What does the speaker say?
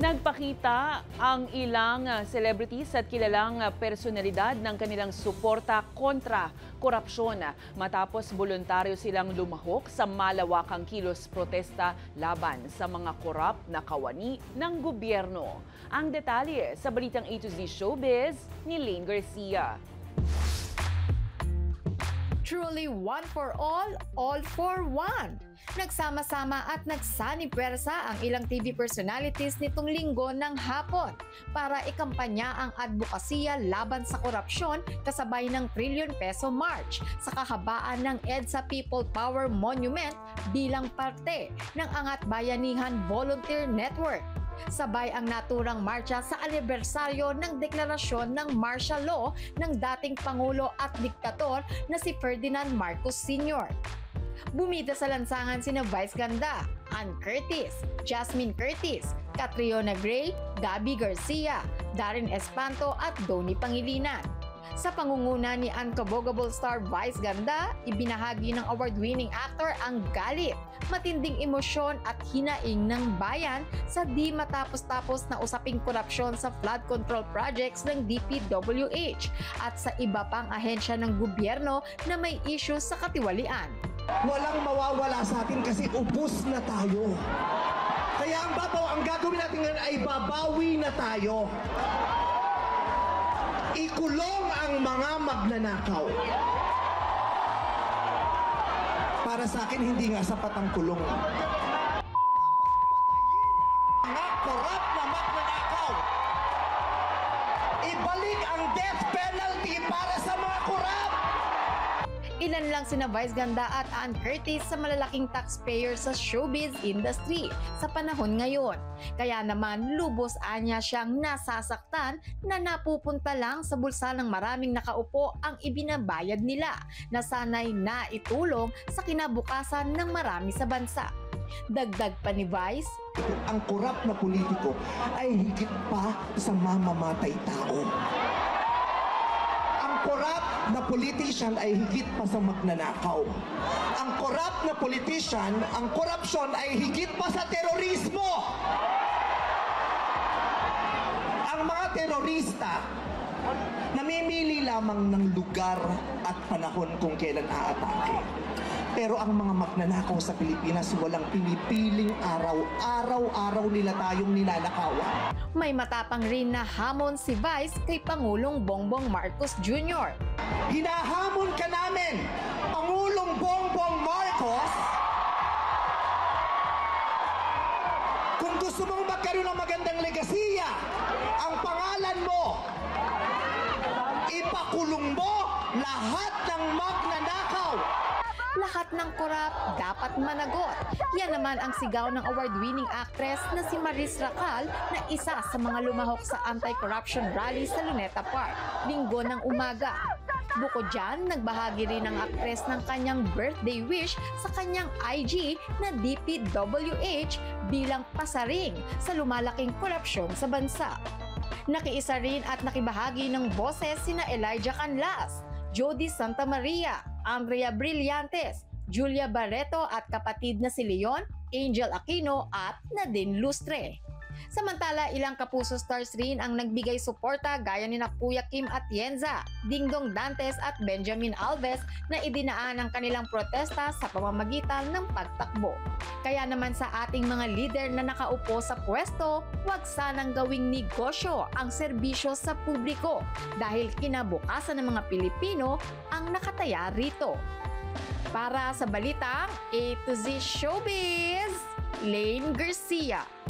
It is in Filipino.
Nagpakita ang ilang celebrities at kilalang personalidad ng kanilang suporta kontra korupsyon matapos voluntaryo silang lumahok sa malawakang kilos protesta laban sa mga korap na kawani ng gobyerno. Ang detalye sa balitang A to Z Showbiz ni Lane Garcia. Truly one for all for one. Nagsama-sama at nagsani-pwersa ang ilang TV personalities nitong linggo ng hapon para ikampanya ang advokasya laban sa korupsyon kasabay ng trilyon-peso march sa kahabaan ng EDSA People Power Monument bilang parte ng Angat Bayanihan Volunteer Network. Sabay ang naturang marcha sa anibersaryo ng deklarasyon ng martial law ng dating Pangulo at Diktator na si Ferdinand Marcos Sr. Bumida sa lansangan sina Vice Ganda, Ann Curtis, Jasmine Curtis, Catriona Gray, Gabby Garcia, Darren Espanto at Donnie Pangilinan. Sa pangunguna ni Unbogable Star Vice Ganda, ibinahagi ng award-winning actor ang galit, matinding emosyon at hinaing ng bayan sa di matapos-tapos na usaping korupsyon sa flood control projects ng DPWH at sa iba pang ahensya ng gobyerno na may issue sa katiwalian. Walang mawawala sa atin kasi ubos na tayo. Kaya ang gagawin natin ngayon ay babawi na tayo. Ikulong ang mga magnanakaw. Para sa akin, hindi nga sapat ang kulong. Mga korap na magnanakaw. Ibalik ang death penalty para sa mga korap. Ilan lang sina Vice Ganda at Ann Curtis sa malalaking taxpayer sa showbiz industry sa panahon ngayon. Kaya naman lubos anya siyang nasasaktan na napupunta lang sa bulsa ng maraming nakaupo ang ibinabayad nila na sana'y naitulong sa kinabukasan ng marami sa bansa. Dagdag pa ni Vice, ang korap na politiko ay higit pa sa mamamatay tao. Ang korap na politician ay higit pa sa magnanakaw. Ang korap na politician, ang korupsyon ay higit pa sa terorismo. Ang mga terorista, namimili lamang ng lugar at panahon kung kailan aatake. Pero ang mga magnanakaw sa Pilipinas walang pinipiling araw. Araw-araw nila tayong ninanakawan. May matapang rin na hamon si Vice kay Pangulong Bongbong Marcos Jr. Hinahamon ka namin, Pangulong Bongbong Marcos, kung gusto mong magkaroon ng magandang legasiya, ang pangalan mo, ipakulong mo lahat ng magnanakaw. Lahat ng korap dapat managot. Yan naman ang sigaw ng award-winning actress na si Maris Racal na isa sa mga lumahok sa anti-corruption rally sa Luneta Park, linggo ng umaga. Bukod dyan, nagbahagi rin ang aktres ng kanyang birthday wish sa kanyang IG na DPWH bilang pasaring sa lumalaking korupsyon sa bansa. Nakiisa rin at nakibahagi ng boses sina Elijah Canlas, Jody Santa Maria, Andrea Brillantes, Julia Barreto at kapatid na si Leon, Angel Aquino at Nadine Lustre. Samantala, ilang kapuso stars rin ang nagbigay suporta gaya ni Kuya Kim Atienza, Dingdong Dantes at Benjamin Alves na idinaan ang kanilang protesta sa pamamagitan ng pagtakbo. Kaya naman sa ating mga leader na nakaupo sa pwesto, huwag sanang gawing negosyo ang serbisyo sa publiko dahil kinabukasan ng mga Pilipino ang nakataya rito. Para sa balitang A to Z Showbiz, Lane Garcia.